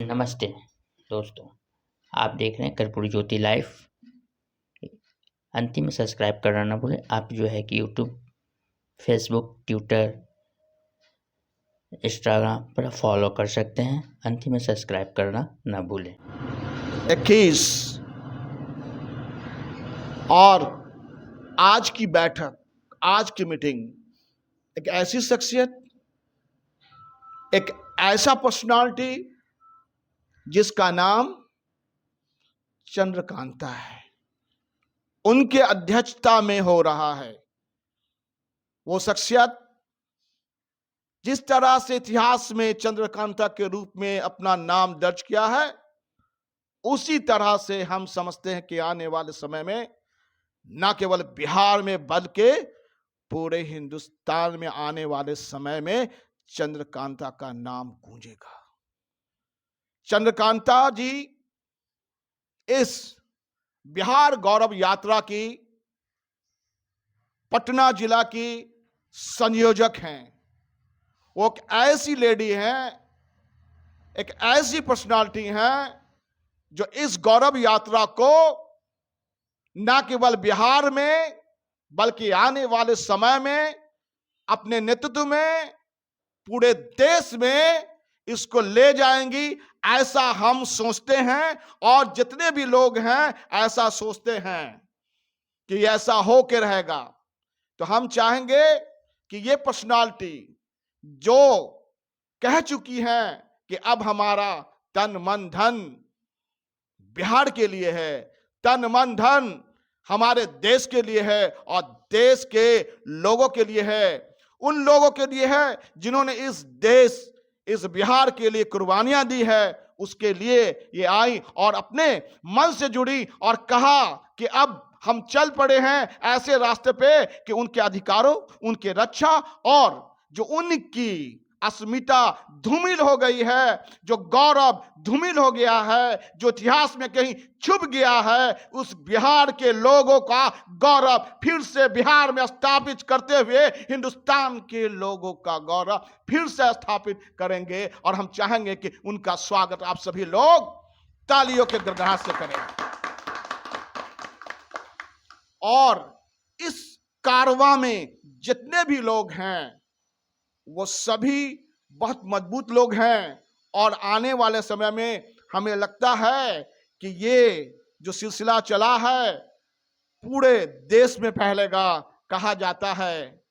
नमस्ते दोस्तों, आप देख रहे हैं कर्पूरी ज्योति लाइव। अंतिम में सब्सक्राइब करना ना भूलें। आप जो है कि यूट्यूब, फेसबुक, ट्विटर, इंस्टाग्राम पर फॉलो कर सकते हैं। अंतिम में सब्सक्राइब करना ना भूलें। 21 और आज की बैठक, आज की मीटिंग एक ऐसी शख्सियत, एक ऐसा पर्सनालिटी जिसका नाम चंद्रकांता है, उनके अध्यक्षता में हो रहा है। वो शख्सियत जिस तरह से इतिहास में चंद्रकांता के रूप में अपना नाम दर्ज किया है, उसी तरह से हम समझते हैं कि आने वाले समय में न केवल बिहार में बल्कि पूरे हिंदुस्तान में आने वाले समय में चंद्रकांता का नाम गूंजेगा। चंद्रकांता जी इस बिहार गौरव यात्रा की पटना जिला की संयोजक हैं। वो एक ऐसी लेडी हैं, एक ऐसी पर्सनालिटी हैं जो इस गौरव यात्रा को न केवल बिहार में बल्कि आने वाले समय में अपने नेतृत्व में पूरे देश में इसको ले जाएंगी, ऐसा हम सोचते हैं। और जितने भी लोग हैं ऐसा सोचते हैं कि ऐसा हो के रहेगा। तो हम चाहेंगे कि ये पर्सनालिटी जो कह चुकी हैं कि अब हमारा तन मन धन बिहार के लिए है, तन मन धन हमारे देश के लिए है और देश के लोगों के लिए है, उन लोगों के लिए है जिन्होंने इस देश, इस बिहार के लिए कुर्बानियां दी है, उसके लिए ये आई और अपने मन से जुड़ी और कहा कि अब हम चल पड़े हैं ऐसे रास्ते पे कि उनके अधिकारों, उनके रक्षा और जो उनकी अस्मिता धूमिल हो गई है, जो गौरव धूमिल हो गया है, जो इतिहास में कहीं छुप गया है, उस बिहार के लोगों का गौरव फिर से बिहार में स्थापित करते हुए हिंदुस्तान के लोगों का गौरव फिर से स्थापित करेंगे। और हम चाहेंगे कि उनका स्वागत आप सभी लोग तालियों के गड़गड़ाहट से करें। और इस कारवां में जितने भी लोग हैं वो सभी बहुत मजबूत लोग हैं और आने वाले समय में हमें लगता है कि ये जो सिलसिला चला है पूरे देश में फैलेगा। कहा जाता है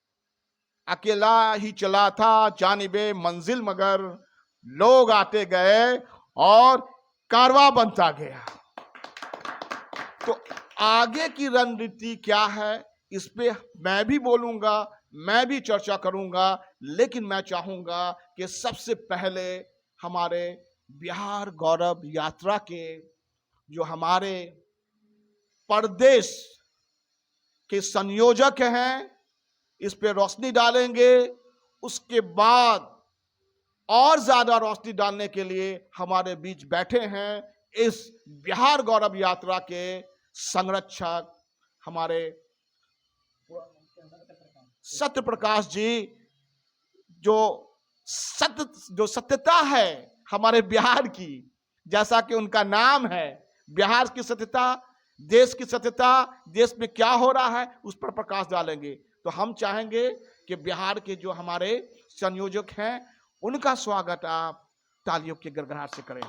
अकेला ही चला था जानिबे मंजिल मगर लोग आते गए और कारवां बनता गया। तो आगे की रणनीति क्या है इस पे मैं भी बोलूंगा, मैं भी चर्चा करूंगा, लेकिन मैं चाहूंगा कि सबसे पहले हमारे बिहार गौरव यात्रा के जो हमारे प्रदेश के संयोजक हैं इस पे रोशनी डालेंगे। उसके बाद और ज्यादा रोशनी डालने के लिए हमारे बीच बैठे हैं इस बिहार गौरव यात्रा के संरक्षक हमारे सत्य प्रकाश जी, जो सत्यता है हमारे बिहार की, जैसा कि उनका नाम है बिहार की सत्यता, देश की सत्यता, देश में क्या हो रहा है उस पर प्रकाश डालेंगे। तो हम चाहेंगे कि बिहार के जो हमारे संयोजक हैं उनका स्वागत आप तालियों के गड़गड़ाहट से करें।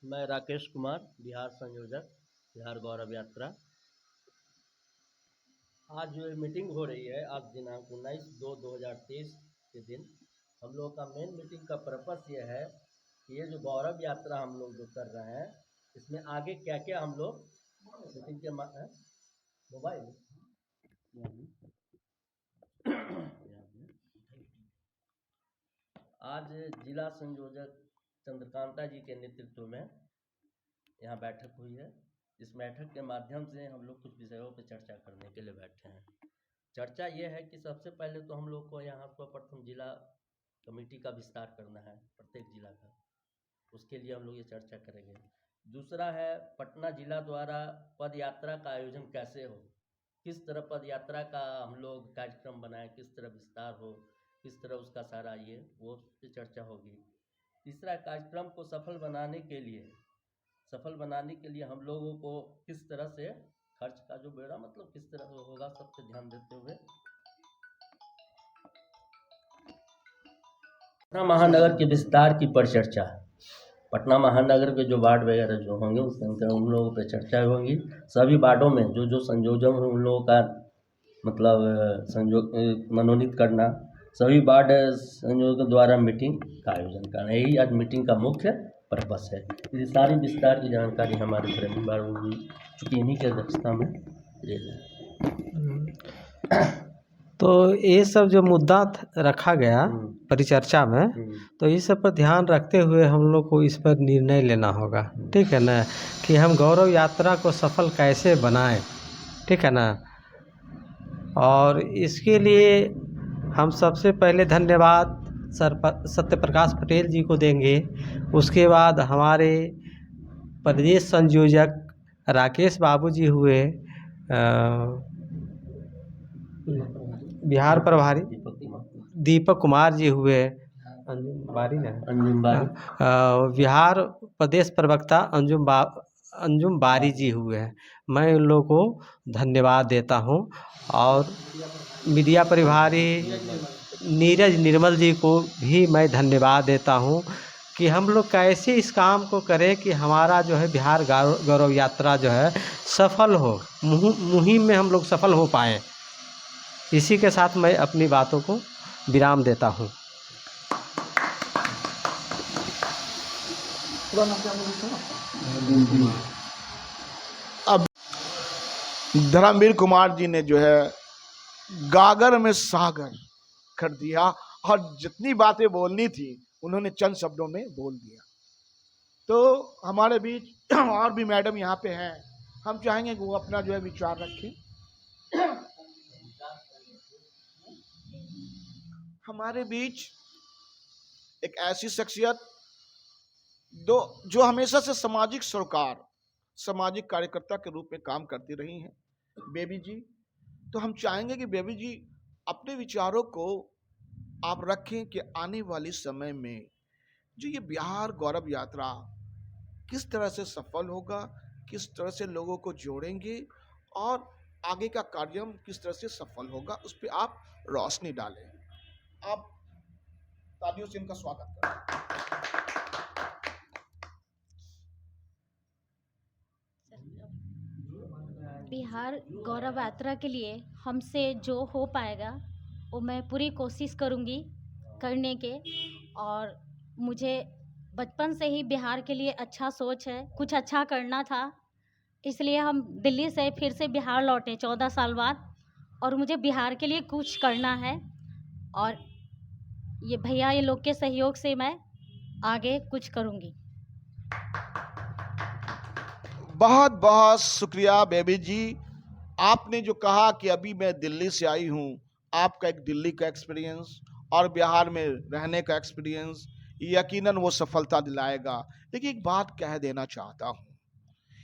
मैं राकेश कुमार, बिहार संयोजक, बिहार गौरव यात्रा। आज जो मीटिंग हो रही है, आज दिनांक 19/2/2023 के दिन हम लोग का मेन मीटिंग का पर्पस ये है कि ये जो गौरव यात्रा हम लोग जो कर रहे हैं इसमें आगे क्या क्या हम लोग मीटिंग के मोबाइल आज जिला संयोजक चंद्रकांता जी के नेतृत्व में यहाँ बैठक हुई है। इस बैठक के माध्यम से हम लोग कुछ विषयों पर चर्चा करने के लिए बैठे हैं। चर्चा ये है कि सबसे पहले तो हम लोग को यहाँ सर्वप्रथम जिला कमेटी का विस्तार करना है, प्रत्येक जिला का, उसके लिए हम लोग ये चर्चा करेंगे। दूसरा है पटना जिला द्वारा पद यात्रा का आयोजन कैसे हो, किस तरह पद यात्रा का हम लोग कार्यक्रम बनाएं, किस तरह विस्तार हो, किस तरह उसका सारा ये वो पे चर्चा होगी। तीसरा, कार्यक्रम को सफल बनाने के लिए हम लोगों को किस तरह से खर्च का जो बेड़ा मतलब किस तरह होगा, सब पे ध्यान देते हुए पटना महानगर के विस्तार की परिचर्चा, पटना महानगर के जो वार्ड वगैरह जो होंगे उन लोगों पे चर्चा होगी। सभी वार्डों में जो जो संयोजन हो उन लोगों का मतलब मनोनीत करना, सभी वार्ड संयोजकों द्वारा मीटिंग का आयोजन करना, यही आज मीटिंग का मुख्य पर्पस है। ये सारी विस्तार की जानकारी हमारे प्रेमी बाबू जी चूँकि इन्हीं की अध्यक्षता में ले लें। तो ये सब जो मुद्दा रखा गया परिचर्चा में, तो इस सब पर ध्यान रखते हुए हम लोग को इस पर निर्णय लेना होगा, ठीक है ना, कि हम गौरव यात्रा को सफल कैसे बनाएं, ठीक है ना। और इसके लिए हम सबसे पहले धन्यवाद सत्यप्रकाश पटेल जी को देंगे। उसके बाद हमारे प्रदेश संयोजक राकेश बाबू जी हुए, बिहार प्रभारी दीपक कुमार जी हुए, बिहार प्रदेश प्रवक्ता अंजुम बारी जी हुए। मैं उन लोगों को धन्यवाद देता हूं। और मीडिया प्रभारी नीरज निर्मल जी को भी मैं धन्यवाद देता हूं कि हम लोग कैसे इस काम को करें कि हमारा जो है बिहार गौरव यात्रा जो है सफल हो, मुहिम में हम लोग सफल हो पाएँ। इसी के साथ मैं अपनी बातों को विराम देता हूँ। अब धर्मवीर कुमार जी ने जो है गागर में सागर कर दिया और जितनी बातें बोलनी थी उन्होंने चंद शब्दों में बोल दिया। तो हमारे बीच और भी मैडम यहाँ पे हैं, हम चाहेंगे कि वो अपना जो है विचार रखें। हमारे बीच एक ऐसी शख्सियत जो हमेशा से सामाजिक सरोकार, सामाजिक कार्यकर्ता के रूप में काम करती रही हैं, बेबी जी। तो हम चाहेंगे कि बेबी जी अपने विचारों को आप रखें कि आने वाले समय में जो ये बिहार गौरव यात्रा किस तरह से सफल होगा, किस तरह से लोगों को जोड़ेंगे और आगे का कार्यक्रम किस तरह से सफल होगा, उस पर आप रोशनी डालें। आप तालियों से इनका स्वागत करें। बिहार गौरव यात्रा के लिए हमसे जो हो पाएगा वो मैं पूरी कोशिश करूंगी करने के। और मुझे बचपन से ही बिहार के लिए अच्छा सोच है, कुछ अच्छा करना था, इसलिए हम दिल्ली से फिर से बिहार लौटे 14 साल बाद, और मुझे बिहार के लिए कुछ करना है। और ये भैया ये लोग के सहयोग से मैं आगे कुछ करूंगी। बहुत बहुत शुक्रिया बेबी जी। आपने जो कहा कि अभी मैं दिल्ली से आई हूँ, आपका एक दिल्ली का एक्सपीरियंस और बिहार में रहने का एक्सपीरियंस यकीनन वो सफलता दिलाएगा। लेकिन एक बात कह देना चाहता हूँ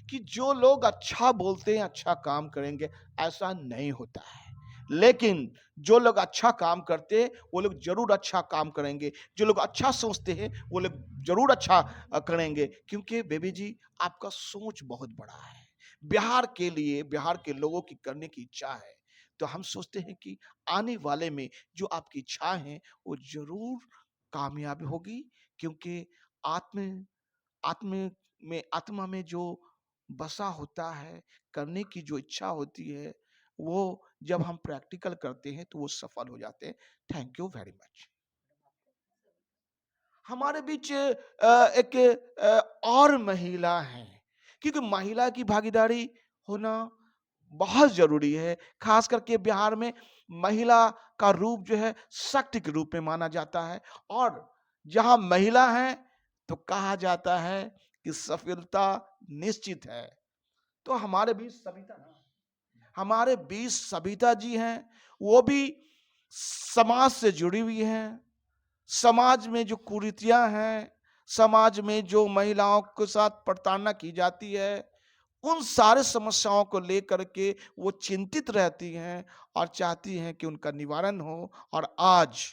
कि जो लोग अच्छा बोलते हैं अच्छा काम करेंगे, ऐसा नहीं होता है। लेकिन जो लोग अच्छा काम करते हैं वो लोग जरूर अच्छा काम करेंगे, जो लोग अच्छा सोचते हैं वो लोग जरूर अच्छा करेंगे। क्योंकि बेबी जी आपका सोच बहुत बड़ा है, बिहार के लिए, बिहार के लोगों की करने की इच्छा है। तो हम सोचते हैं कि आने वाले में जो आपकी इच्छा है वो जरूर कामयाब होगी। क्योंकि आत्मा में जो बसा होता है, करने की जो इच्छा होती है, वो जब हम प्रैक्टिकल करते हैं तो वो सफल हो जाते हैं। Thank you very much. हमारे बीच एक और महिला है, क्योंकि महिला की भागीदारी होना बहुत जरूरी है। खास करके बिहार में महिला का रूप जो है शक्ति के रूप में माना जाता है, और जहां महिला है तो कहा जाता है कि सफलता निश्चित है। तो हमारे बीच सविता जी हैं, वो भी समाज से जुड़ी हुई हैं। समाज में जो कुरीतियां हैं, समाज में जो महिलाओं के साथ प्रताड़ना की जाती है, उन सारे समस्याओं को लेकर के वो चिंतित रहती हैं और चाहती हैं कि उनका निवारण हो। और आज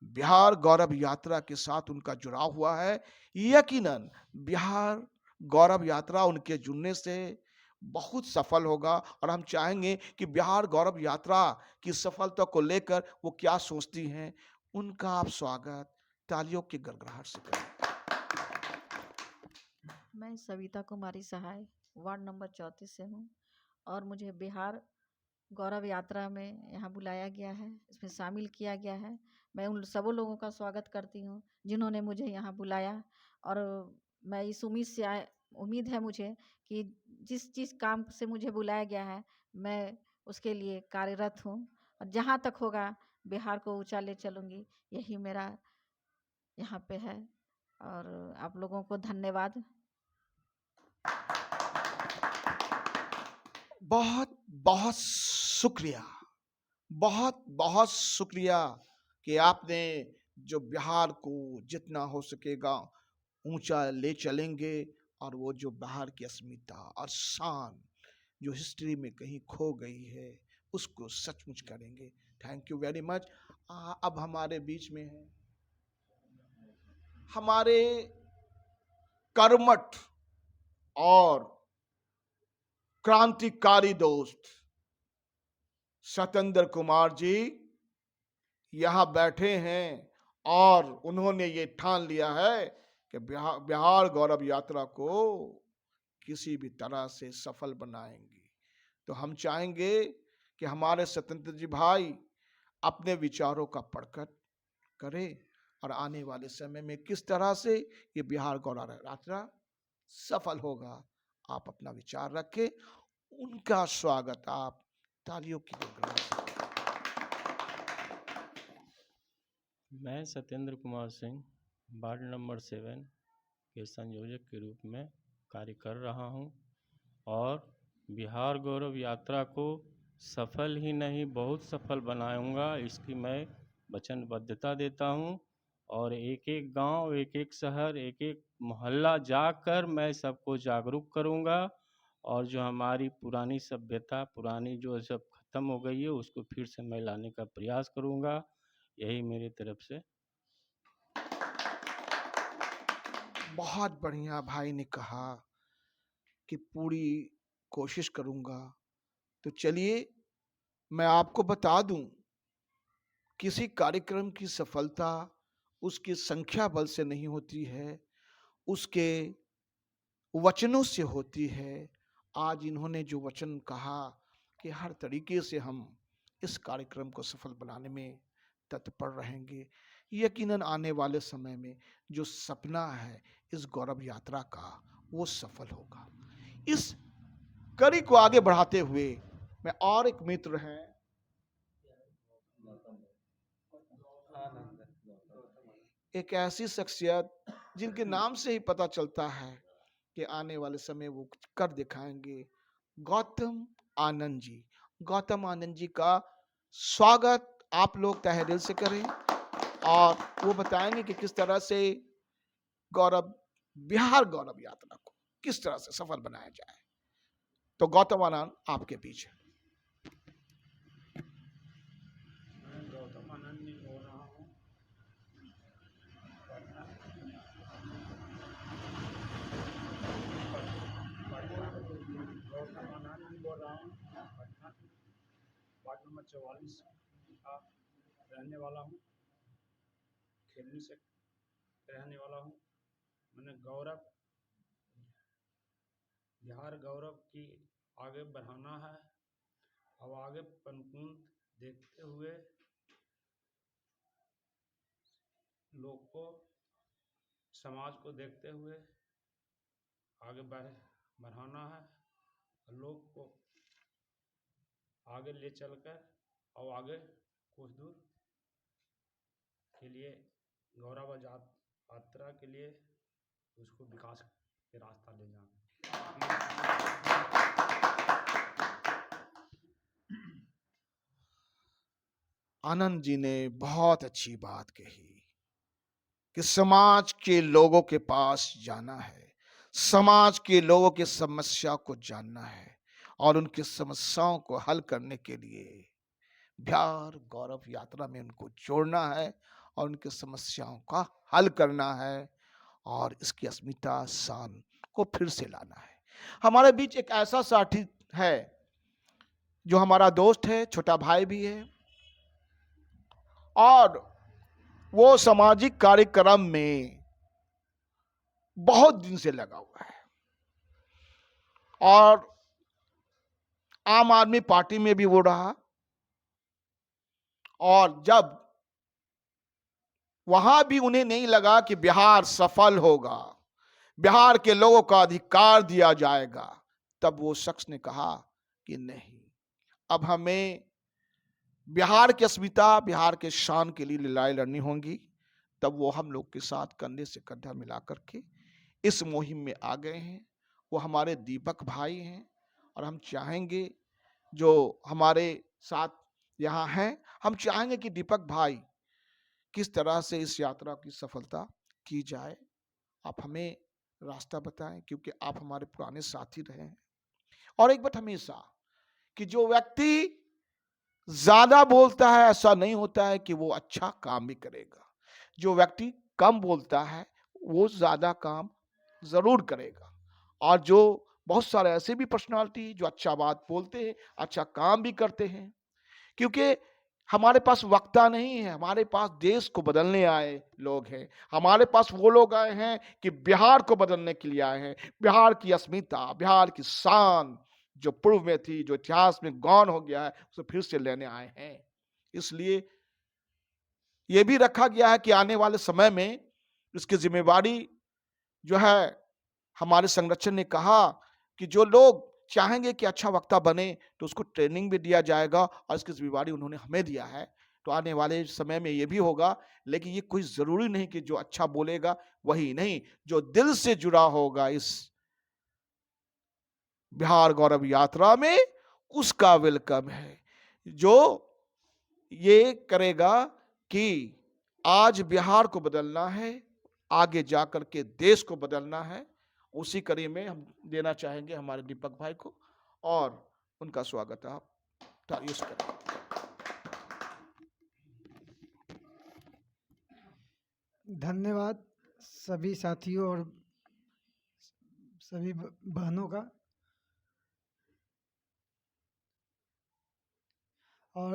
बिहार गौरव यात्रा के साथ उनका जुड़ाव हुआ है। यकीनन बिहार गौरव यात्रा उनके जुड़ने से बहुत सफल होगा। और हम चाहेंगे कि बिहार गौरव यात्रा की सफलता को लेकर वो क्या सोचती हैं, उनका आप स्वागत तालियों की गड़गड़ाहट से करें। मैं सविता कुमारी सहाय वार्ड नंबर 34 से हूँ और मुझे बिहार गौरव यात्रा में यहाँ बुलाया गया है, इसमें शामिल किया गया है। मैं उन सब लोगों का स्वागत करती हूँ जिन्होंने मुझे यहाँ बुलाया। और मैं इस उम्मीद है मुझे कि जिस जिस काम से मुझे बुलाया गया है मैं उसके लिए कार्यरत हूँ और जहाँ तक होगा बिहार को ऊंचा ले चलूँगी, यही मेरा यहाँ पे है। और आप लोगों को धन्यवाद। बहुत बहुत शुक्रिया, बहुत बहुत शुक्रिया कि आपने जो बिहार को जितना हो सकेगा ऊंचा ले चलेंगे और वो जो बिहार की अस्मिता और शान जो हिस्ट्री में कहीं खो गई है उसको सचमुच करेंगे। Thank you very much. अब हमारे बीच में है हमारे कर्मठ और क्रांतिकारी दोस्त सत्येंद्र कुमार जी यहाँ बैठे हैं और उन्होंने ये ठान लिया है कि बिहार गौरव यात्रा को किसी भी तरह से सफल बनाएंगे। तो हम चाहेंगे कि हमारे सत्येंद्र जी भाई अपने विचारों का प्रकट करें और आने वाले समय में किस तरह से ये बिहार गौरव यात्रा सफल होगा, आप अपना विचार रखें। उनका स्वागत आप तालियों की गड़गड़ाहट से। मैं सत्येंद्र कुमार सिंह वार्ड नंबर 7 के संयोजक के रूप में कार्य कर रहा हूं और बिहार गौरव यात्रा को सफल ही नहीं बहुत सफल बनाऊंगा, इसकी मैं वचनबद्धता देता हूं। और एक एक गांव, एक एक शहर, एक एक मोहल्ला जाकर मैं सबको जागरूक करूंगा और जो हमारी पुरानी सभ्यता, पुरानी जो सब खत्म हो गई है उसको फिर से मैं लाने का प्रयास करूंगा। यही मेरी तरफ से। बहुत बढ़िया भाई ने कहा कि पूरी कोशिश करूंगा। तो चलिए मैं आपको बता दूं, किसी कार्यक्रम की सफलता उसकी संख्या बल से नहीं होती है, उसके वचनों से होती है। आज इन्होंने जो वचन कहा कि हर तरीके से हम इस कार्यक्रम को सफल बनाने में तत्पर रहेंगे, यकीनन आने वाले समय में जो सपना है इस गौरव यात्रा का वो सफल होगा। इस कड़ी को आगे बढ़ाते हुए मैं और एक मित्र हैं एक ऐसी शख्सियत जिनके नाम से ही पता चलता है कि आने वाले समय वो कुछ कर दिखाएंगे, गौतम आनंद जी। गौतम आनंद जी का स्वागत आप लोग तहे दिल से करें और वो बताएंगे कि किस तरह से बिहार गौरव यात्रा को किस तरह से सफल बनाया जाए। तो गौतम आनंद आपके बीच है। मैं गौतम आनंद जी बोल रहा हूँ। गौतम आनंद जी बोल रहा हूँ पटना से, वार्ड नंबर 44 का रहने वाला हूँ, खेलनी से रहने वाला हूँ। मैंने बिहार गौरव की आगे बढ़ाना है और आगे पनपून देखते हुए लोग को, समाज को देखते हुए आगे बढ़ाना है और लोग को आगे ले चलकर और आगे कुछ दूर के लिए गौरव यात्रा के लिए उसको विकास के रास्ता ले जाना। आनंद जी ने बहुत अच्छी बात कही कि समाज के लोगों के पास जाना है, समाज के लोगों की समस्या को जानना है और उनकी समस्याओं को हल करने के लिए बिहार गौरव यात्रा में उनको जोड़ना है और उनकी समस्याओं का हल करना है और इसकी अस्मिता शान को फिर से लाना है। हमारे बीच एक ऐसा साथी है जो हमारा दोस्त है, छोटा भाई भी है, और वो सामाजिक कार्यक्रम में बहुत दिन से लगा हुआ है और आम आदमी पार्टी में भी वो रहा, और जब वहां भी उन्हें नहीं लगा कि बिहार सफल होगा, बिहार के लोगों का अधिकार दिया जाएगा, तब वो शख्स ने कहा कि नहीं, अब हमें बिहार की अस्मिता, बिहार के शान के लिए लड़ाई लड़नी होगी। तब वो हम लोग के साथ कंधे से कंधा मिला करके इस मुहिम में आ गए हैं। वो हमारे दीपक भाई हैं और हम चाहेंगे, जो हमारे साथ यहाँ हैं, हम चाहेंगे कि दीपक भाई किस तरह से इस यात्रा की सफलता की जाए, आप हमें रास्ता बताएं, क्योंकि आप हमारे पुराने साथी रहे हैं। और एक बात हमेशा कि जो व्यक्ति ज्यादा बोलता है ऐसा नहीं होता है कि वो अच्छा काम भी करेगा। जो व्यक्ति कम बोलता है वो ज्यादा काम जरूर करेगा, और जो बहुत सारे ऐसे भी पर्सनालिटी जो अच्छा बात बोलते हैं, अच्छा काम भी करते हैं। क्योंकि हमारे पास वक्ता नहीं है, हमारे पास देश को बदलने आए लोग हैं। हमारे पास वो लोग आए हैं कि बिहार को बदलने के लिए आए हैं। बिहार की अस्मिता, बिहार की शान जो पूर्व में थी, जो इतिहास में गौन हो गया है, उसे फिर से लेने आए हैं। इसलिए यह भी रखा गया है कि आने वाले समय में इसकी जिम्मेवारी जो है, हमारे संरक्षण ने कहा कि जो लोग चाहेंगे कि अच्छा वक्ता बने तो उसको ट्रेनिंग भी दिया जाएगा, और इसकी जिम्मेवारी उन्होंने हमें दिया है। तो आने वाले समय में ये भी होगा, लेकिन ये कोई जरूरी नहीं कि जो अच्छा बोलेगा वही नहीं, जो दिल से जुड़ा होगा इस बिहार गौरव यात्रा में, उसका वेलकम है। जो ये करेगा कि आज बिहार को बदलना है, आगे जाकर के देश को बदलना है, उसी कड़ी में हम देना चाहेंगे हमारे दीपक भाई को, और उनका स्वागत आप तालियों से करें। धन्यवाद सभी साथियों और सभी बहनों का, और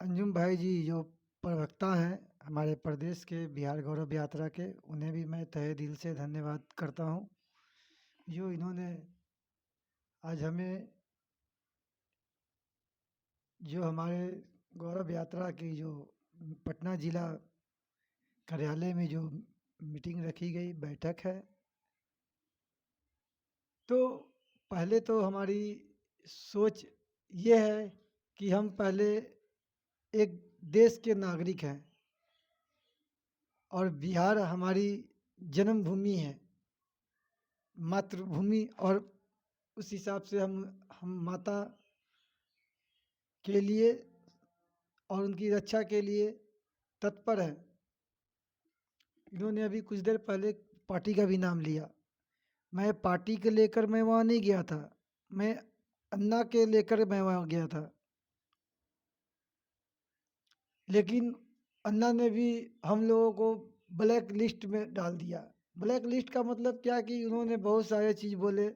अंजुम भाई जी जो प्रवक्ता हैं हमारे प्रदेश के बिहार गौरव यात्रा के, उन्हें भी मैं तहे दिल से धन्यवाद करता हूं, जो इन्होंने आज हमें जो हमारे गौरव यात्रा की जो पटना जिला कार्यालय में जो मीटिंग रखी गई, बैठक है, तो पहले तो हमारी सोच ये है कि हम पहले एक देश के नागरिक हैं और बिहार हमारी जन्मभूमि है, मातृभूमि, और उस हिसाब से हम माता के लिए और उनकी रक्षा के लिए तत्पर हैं। इन्होंने अभी कुछ देर पहले पार्टी का भी नाम लिया। मैं पार्टी के लेकर मैं वहाँ नहीं गया था, मैं अन्ना के लेकर मैं वहाँ गया था, लेकिन अन्ना ने भी हम लोगों को ब्लैक लिस्ट में डाल दिया। ब्लैक लिस्ट का मतलब क्या कि उन्होंने बहुत सारे चीज़ बोले,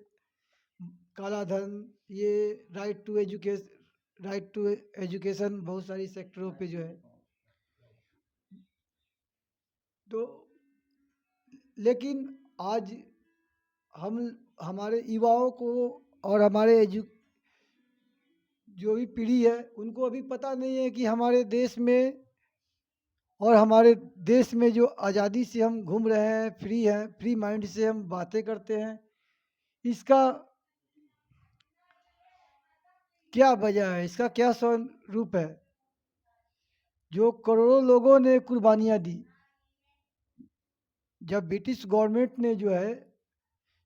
काला धन, ये राइट टू एजुकेशन, बहुत सारी सेक्टरों पे जो है। तो लेकिन आज हम हमारे युवाओं को और हमारे जो भी पीढ़ी है उनको अभी पता नहीं है कि हमारे देश में और हमारे देश में जो आज़ादी से हम घूम रहे हैं, फ्री माइंड से हम बातें करते हैं, इसका क्या वजह है, इसका क्या स्वरूप है। जो करोड़ों लोगों ने कुर्बानियाँ दी, जब ब्रिटिश गवर्नमेंट ने जो है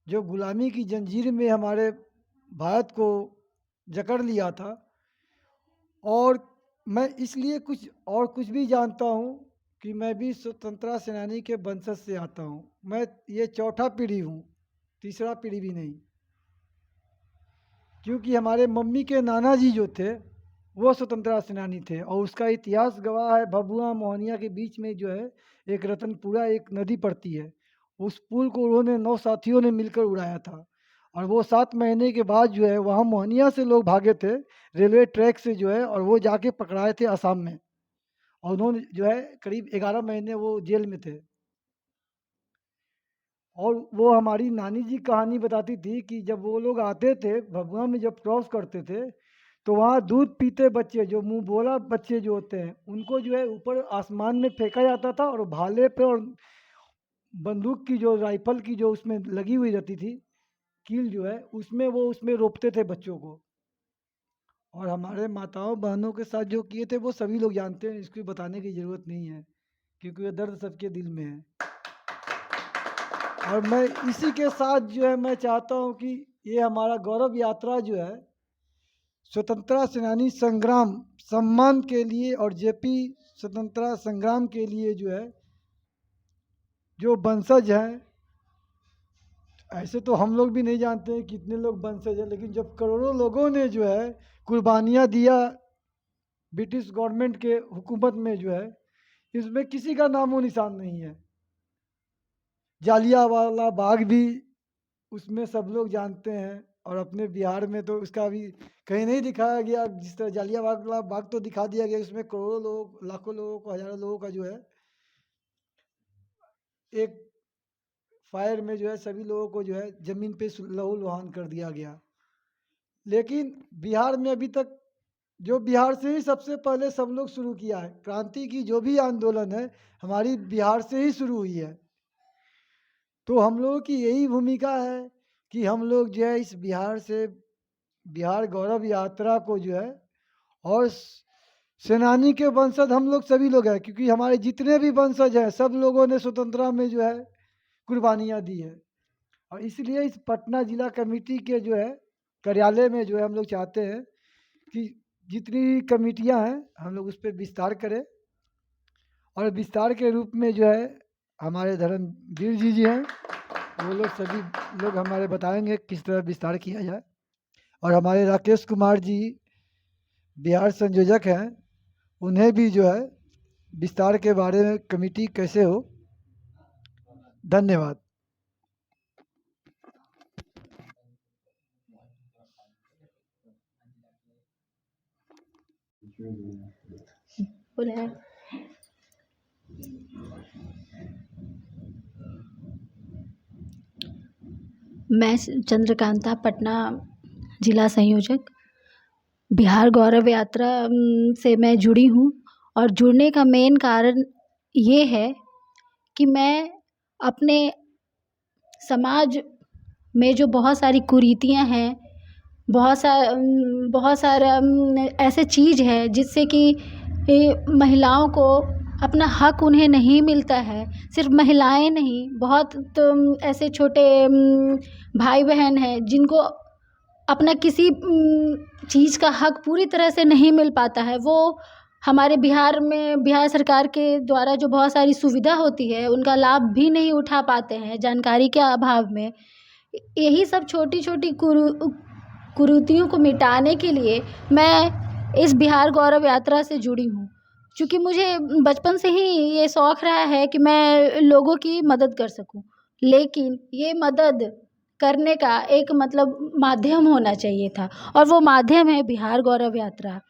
जो गुलामी की जंजीर में हमारे भारत को जकड़ लिया था, और मैं इसलिए कुछ भी जानता हूँ कि मैं भी स्वतंत्रता सेनानी के वंशज से आता हूँ। मैं ये चौथा पीढ़ी हूँ, तीसरा पीढ़ी भी नहीं, क्योंकि हमारे मम्मी के नाना जी जो थे वो स्वतंत्रता सेनानी थे और उसका इतिहास गवाह है। भभुआ मोहनिया के बीच में जो है एक रतनपुरा एक नदी पड़ती है, उस पुल को उन्होंने 9 साथियों ने मिलकर उड़ाया था। और वो 7 महीने के बाद जो है वहाँ मोहनिया से लोग भागे थे रेलवे ट्रैक से जो है, और वो जाके पकड़ाए थे असम में, और उन्होंने जो है करीब 11 महीने वो जेल में थे। और वो हमारी नानी जी कहानी बताती थी कि जब वो लोग आते थे भभुआ में, जब क्रॉस करते थे तो वहाँ दूध पीते बच्चे, जो मुंह बोला बच्चे जो होते हैं, उनको जो है ऊपर आसमान में फेंका जाता था और भाले पे और बंदूक की जो राइफल की जो उसमें लगी हुई रहती थी कील जो है, उसमें वो उसमें रोपते थे बच्चों को। और हमारे माताओं बहनों के साथ जो किए थे वो सभी लोग जानते हैं, इसको बताने की ज़रूरत नहीं है, क्योंकि ये दर्द सबके दिल में है। और मैं इसी के साथ जो है मैं चाहता हूँ कि ये हमारा गौरव यात्रा जो है स्वतंत्रता सेनानी संग्राम सम्मान के लिए और जेपी स्वतंत्रता संग्राम के लिए जो है जो वंशज हैं, ऐसे तो हम लोग भी नहीं जानते हैं कितने लोग वंशज हैं, लेकिन जब करोड़ों लोगों ने जो है कुर्बानियाँ दिया ब्रिटिश गवर्नमेंट के हुकूमत में जो है, इसमें किसी का नामो निशान नहीं है। जालियांवाला बाग भी उसमें सब लोग जानते हैं, और अपने बिहार में तो उसका भी कहीं नहीं दिखाया गया। जिस तरह जालियांवाला बाग तो दिखा दिया गया, उसमें करोड़ों लोग, लाखों लोगों को, हजारों लोगों का जो है एक फायर में जो है सभी लोगों को जो है ज़मीन पे लहू लुहान कर दिया गया। लेकिन बिहार में अभी तक जो बिहार से ही सबसे पहले सब लोग शुरू किया है, क्रांति की जो भी आंदोलन है हमारी बिहार से ही शुरू हुई है। तो हम लोगों की यही भूमिका है कि हम लोग जो है इस बिहार से बिहार गौरव यात्रा को जो है, और सेनानी के वंशज हम लोग सभी लोग हैं, क्योंकि हमारे जितने भी वंशज हैं सब लोगों ने स्वतंत्रता में जो है कुर्बानियाँ दी है। और इसलिए इस पटना जिला कमेटी के जो है कार्यालय में जो है हम लोग चाहते हैं कि जितनी कमेटियां हैं हम लोग उस पर विस्तार करें, और विस्तार के रूप में जो है हमारे धर्मवीर जी हैं, वो लोग सभी लोग हमारे बताएंगे किस तरह विस्तार किया जाए। और हमारे राकेश कुमार जी बिहार संयोजक हैं, उन्हें भी जो है विस्तार के बारे में कमेटी कैसे हो। धन्यवाद। बोले मैं चंद्रकांता पटना जिला संयोजक बिहार गौरव यात्रा से मैं जुड़ी हूँ। और जुड़ने का मेन कारण ये है कि मैं अपने समाज में जो बहुत सारी कुरीतियाँ हैं, बहुत सारा ऐसे चीज़ है जिससे कि महिलाओं को अपना हक उन्हें नहीं मिलता है। सिर्फ महिलाएं नहीं, बहुत तो ऐसे छोटे भाई बहन हैं जिनको अपना किसी चीज़ का हक पूरी तरह से नहीं मिल पाता है। वो हमारे बिहार में बिहार सरकार के द्वारा जो बहुत सारी सुविधा होती है उनका लाभ भी नहीं उठा पाते हैं जानकारी के अभाव में। यही सब छोटी छोटी कुरीतियों को मिटाने के लिए मैं इस बिहार गौरव यात्रा से जुड़ी हूँ, क्योंकि मुझे बचपन से ही ये शौक़ रहा है कि मैं लोगों की मदद कर सकूं। लेकिन ये मदद करने का एक माध्यम होना चाहिए था, और वो माध्यम है बिहार गौरव यात्रा।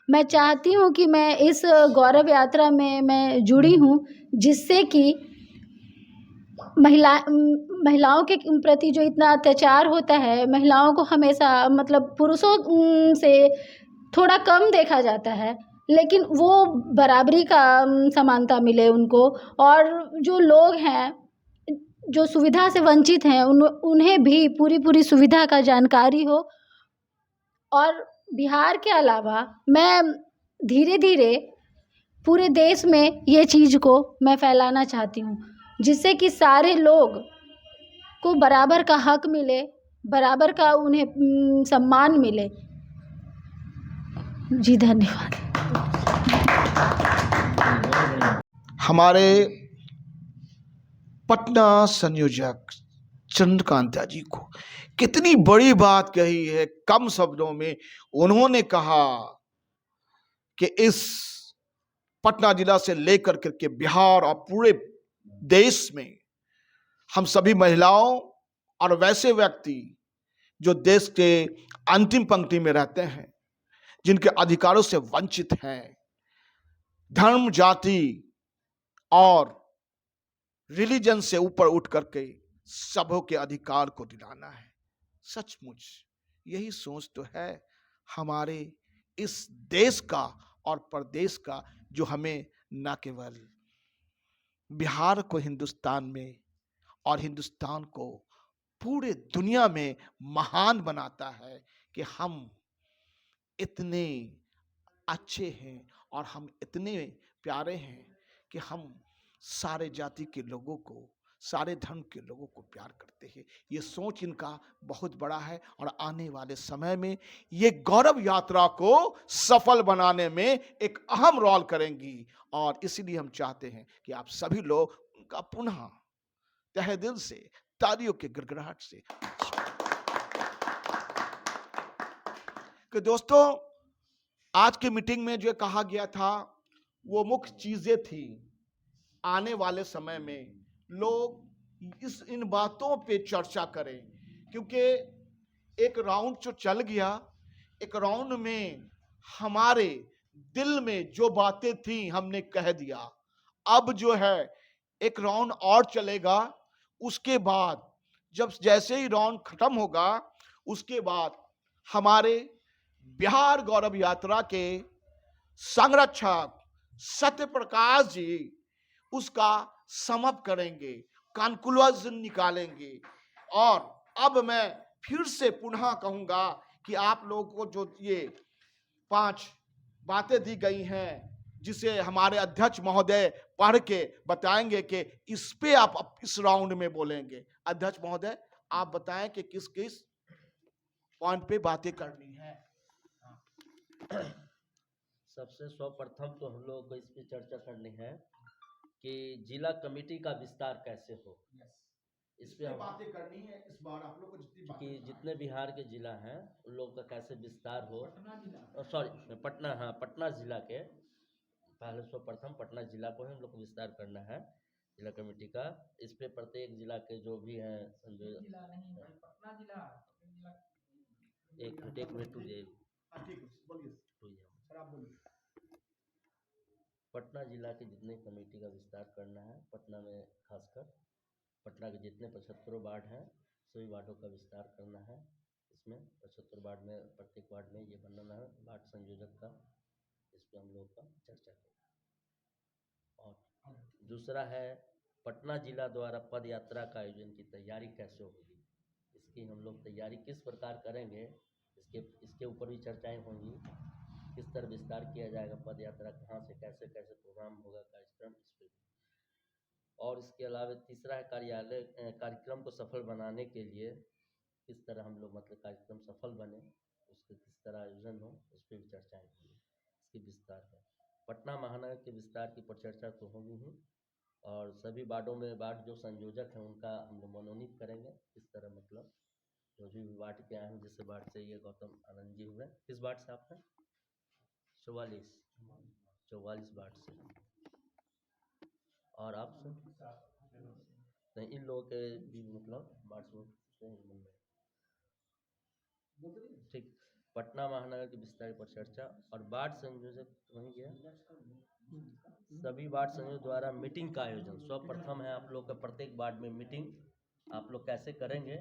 मैं चाहती हूँ कि मैं इस गौरव यात्रा में मैं जुड़ी हूँ, जिससे कि महिलाओं के प्रति जो इतना अत्याचार होता है, महिलाओं को हमेशा पुरुषों से थोड़ा कम देखा जाता है, लेकिन वो बराबरी का समानता मिले उनको। और जो लोग हैं जो सुविधा से वंचित हैं उन्हें भी पूरी सुविधा का जानकारी हो। और बिहार के अलावा मैं धीरे धीरे पूरे देश में ये चीज़ को मैं फैलाना चाहती हूँ, जिससे कि सारे लोग को बराबर का हक मिले, बराबर का उन्हें सम्मान मिले। जी धन्यवाद। हमारे पटना संयोजक चंद्रकांता जी को। कितनी बड़ी बात कही है कम शब्दों में। उन्होंने कहा कि इस पटना जिला से लेकर करके बिहार और पूरे देश में हम सभी महिलाओं और वैसे व्यक्ति जो देश के अंतिम पंक्ति में रहते हैं, जिनके अधिकारों से वंचित हैं, धर्म, जाति और रिलीजन से ऊपर उठ करके सबों के अधिकार को दिलाना है। सचमुच यही सोच तो है हमारे इस देश का और प्रदेश का, जो हमें न केवल बिहार को हिंदुस्तान में और हिंदुस्तान को पूरे दुनिया में महान बनाता है कि हम इतने अच्छे हैं और हम इतने प्यारे हैं कि हम सारे जाति के लोगों को, सारे धर्म के लोगों को प्यार करते हैं। ये सोच इनका बहुत बड़ा है और आने वाले समय में ये गौरव यात्रा को सफल बनाने में एक अहम रोल करेंगी। और इसीलिए हम चाहते हैं कि आप सभी लोग उनका पुनः तहे दिल से तालियों के गड़गड़ाहट से। कि दोस्तों, आज की मीटिंग में जो कहा गया था वो मुख्य चीजें थी। आने वाले समय में लोग इन बातों पे चर्चा करें, क्योंकि एक राउंड जो चल गया, एक राउंड में हमारे दिल में जो बातें थी हमने कह दिया। अब जो है एक राउंड और चलेगा। उसके बाद जब जैसे ही राउंड खत्म होगा, उसके बाद हमारे बिहार गौरव यात्रा के संरक्षक सत्य प्रकाश जी उसका समअप करेंगे, कंक्लूजन निकालेंगे। और अब मैं फिर से पुनः कहूंगा कि आप लोगों को जो ये 5 बातें दी गई हैं, जिसे हमारे अध्यक्ष महोदय पढ़ के बताएंगे कि इस पे आप इस राउंड में बोलेंगे। अध्यक्ष महोदय, आप बताएं कि किस किस पॉइंट पे बातें करनी है। सबसे सर्वप्रथम तो हम लोगों को इस पे चर्चा करनी है कि जिला कमेटी का विस्तार कैसे हो। इस पे हम बातें करनी है इस बार आप लोग को, कि जितने बिहार के जिला हैं उन लोगों का कैसे विस्तार हो। सॉरी, पटना, हाँ, पटना जिला के पहले सर्वप्रथम पटना जिला को ही हम लोग को विस्तार करना है, जिला कमेटी का। इस पे प्रत्येक जिला के जो भी हैं एक मिनट पटना जिला के जितने कमेटी का विस्तार करना है, पटना में खासकर पटना के जितने 75 वार्ड हैं सभी वार्डों का विस्तार करना है। इसमें 75 वार्ड में प्रत्येक वार्ड में ये बनाना है वार्ड संयोजक का। इस पर हम लोग का चर्चा करें। और दूसरा है पटना जिला द्वारा पद यात्रा का आयोजन की तैयारी कैसे होगी, इसकी हम लोग तैयारी किस प्रकार करेंगे, इसके ऊपर भी चर्चाएं होंगी। किस तरह विस्तार किया जाएगा पद यात्रा, कहाँ से कैसे कैसे प्रोग्राम होगा, कार्यक्रम, इस पर। और इसके अलावा तीसरा है कार्यक्रम को सफल बनाने के लिए किस तरह हम लोग मतलब कार्यक्रम सफल बने, उसके किस तरह आयोजन हो, उस पर भी चर्चाएं होंगी। इसकी विस्तार है पटना महानगर के विस्तार की परिचर्चा तो होगी ही। और सभी वार्डों में वार्ड जो संयोजक हैं उनका हम लोग मनोनीत करेंगे। किस तरह मतलब जो भी वार्ड के आए हैं, जैसे वार्ड से ये गौतम आनंद जी हुए, किस वार्ड से आप हैं? 44 वार्ड से। और आप से नहीं, इन लोगों के भी मतलब वार्ड से ठीक। पटना महानगर के विस्तार पर चर्चा और वार्ड संयोजक वहीं गया। सभी वार्ड संयोजक द्वारा मीटिंग का आयोजन सर्वप्रथम है। आप लोग का प्रत्येक वार्ड में मीटिंग आप लोग कैसे करेंगे,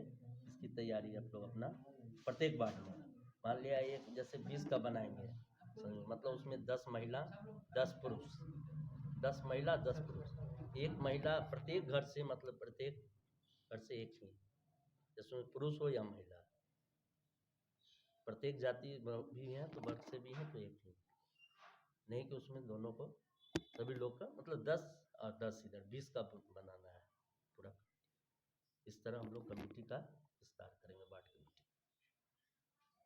इसकी तैयारी आप लोग अपना प्रत्येक वार्ड में। मान लिया एक जैसे 20 का बनाएंगे, मतलब उसमें 10 महिला 10 पुरुष, 10 महिला 10 पुरुष, एक महिला प्रत्येक घर से, मतलब प्रत्येक घर से एक ही, जिसमें पुरुष हो या महिला, प्रत्येक जाति भी है तो वर्ग से भी है तो एक ही, नहीं कि उसमें दोनों को सभी लोग का मतलब 10 और 10 इधर 20 का बनाना है पूरा। इस तरह हम लोग कमेटी का विस्तार करेंगे, वार्ड कमेटी,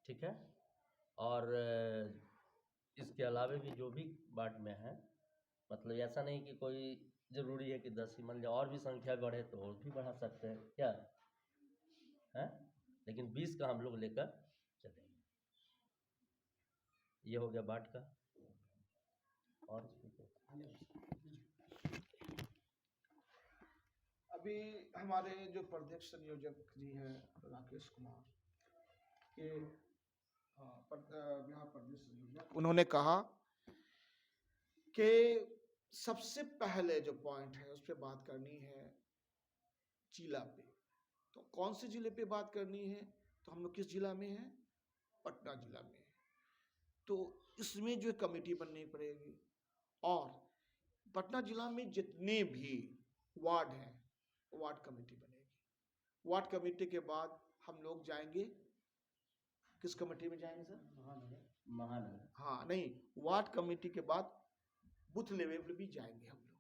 ठीक है। और इसके अलावा भी जो भी वार्ड में है, मतलब ऐसा नहीं कि कोई ज़रूरी है कि 10 ही, मान लिया और भी संख्या बढ़े तो और भी बढ़ा सकते हैं क्या। हैं, लेकिन 20 का हम लोग लेकर चलेंगे। ये हो गया बाट का। और अभी हमारे जो प्रदेश संयोजक जी हैं राकेश कुमार के बिहार प्रदेश संयोजक, उन्होंने कहा कि सबसे पहले जो पॉइंट है उस पर बात करनी है जिला पे। तो कौन से जिले पे बात करनी है? तो हम लोग किस जिला में हैं? पटना जिला में। तो इसमें जो कमेटी बननी पड़ेगी और पटना जिला में जितने भी वार्ड हैं वार्ड कमेटी बनेगी। वार्ड कमेटी के बाद हम लोग जाएंगे किस कमेटी में जाएंगे सर? महानगर। हाँ नहीं, वार्ड कमेटी के बाद बूथ लेवल पे भी जाएंगे हम लोग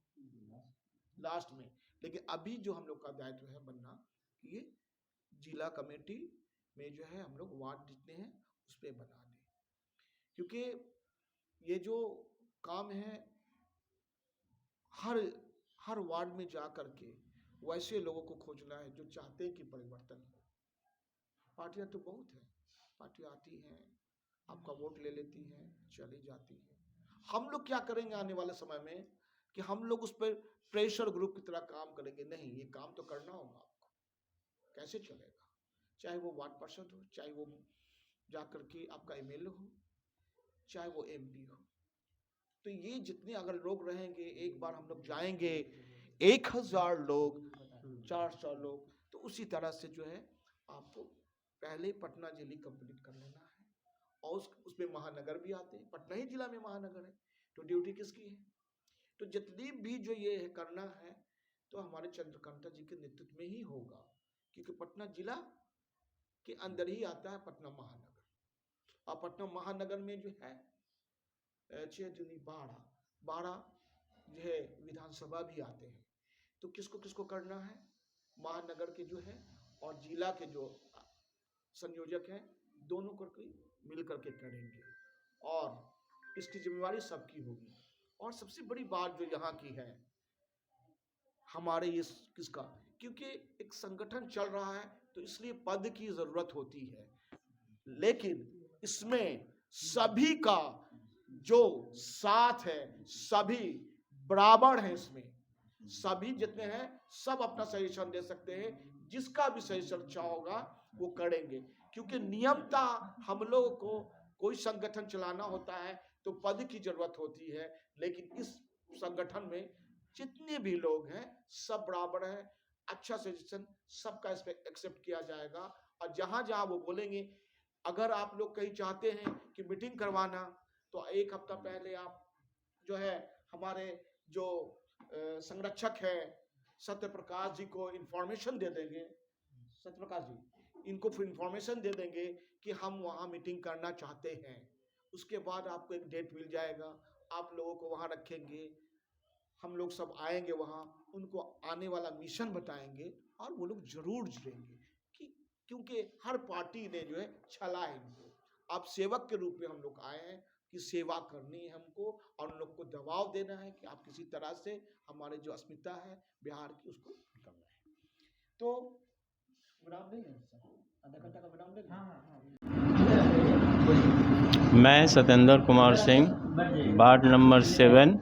लास्ट में। लेकिन अभी जो हम लोग का दायित्व है बनना कि ये जिला कमेटी में जो है हम लोग वार्ड जितने हैं उस पर बना दें, क्योंकि ये जो काम है हर वार्ड में जा करके वैसे लोगों को खोजना है जो चाहते हैं कि परिवर्तन हो। पार्टियां तो बहुत हैं, पार्टियां आती हैं, आपका वोट ले लेती हैं, चली जाती हैं। हम लोग क्या करेंगे आने वाले समय में कि हम लोग उस पर प्रेशर ग्रुप की तरह काम करेंगे। नहीं, ये काम तो करना होगा आपको। कैसे चलेगा? चाहे वो वार्ड पार्षद हो, चाहे वो जाकर के आपका एमएलए हो, चाहे वो एमपी हो। तो ये जितने अगर लोग रहेंगे, एक बार हम लोग जाएंगे 1000 लोग, 400 लोग, तो उसी तरह से जो है आपको पहले पटना जिले कंप्लीट कर लेना है। और उसमें महानगर भी आते हैं, पटना ही जिला में महानगर है, तो ड्यूटी किसकी है? तो जितनी भी जो ये है करना है तो हमारे चंद्रकांता जी के नेतृत्व में ही होगा, क्योंकि पटना जिला के अंदर ही आता है पटना महानगर। और पटना महानगर में जो है 12 जो है विधानसभा भी आते हैं। तो किसको किसको करना है? महानगर के जो है और जिला के जो संयोजक हैं दोनों को मिल करके करेंगे और इसकी जिम्मेवारी सबकी होगी। और सबसे बड़ी बात जो यहाँ की है हमारे ये किसका, क्योंकि एक संगठन चल रहा है तो इसलिए पद की जरूरत होती है, लेकिन इसमें सभी का जो साथ है सभी बराबर हैं। इसमें सभी जितने हैं सब अपना सजेशन दे सकते हैं, जिसका भी सजेशन अच्छा होगा वो करेंगे। क्योंकि नियमता हम लोगों को कोई संगठन चलाना होता है तो पद की जरूरत होती है, लेकिन इस संगठन में जितने भी लोग हैं सब बराबर हैं। अच्छा सजेशन सबका इस पे एक्सेप्ट किया जाएगा। और जहां जहां वो बोलेंगे, अगर आप लोग कहीं चाहते हैं कि मीटिंग करवाना तो 1 हफ्ता पहले आप जो है हमारे जो संरक्षक है सत्यप्रकाश जी को इंफॉर्मेशन दे देंगे। सत्यप्रकाश जी इनको फिर इंफॉर्मेशन दे देंगे कि हम वहाँ मीटिंग करना चाहते हैं। उसके बाद आपको एक डेट मिल जाएगा, आप लोगों को वहाँ रखेंगे, हम लोग सब आएंगे वहाँ, उनको आने वाला मिशन बताएंगे और वो लोग जरूर जुड़ेंगे। क्योंकि हर पार्टी ने जो है छला है इनको। आप सेवक के रूप में हम लोग आए हैं कि सेवा करनी है हमको और उन लोग को दबाव देना है कि आप किसी तरह से हमारे जो अस्मिता है बिहार की उसको करना है। तो विराम देंगे आधा घंटा का विराम देंगे। मैं सत्येंद्र कुमार सिंह वार्ड नंबर 7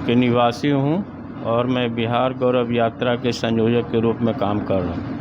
के निवासी हूँ और मैं बिहार गौरव यात्रा के संयोजक के रूप में काम कर रहा हूँ।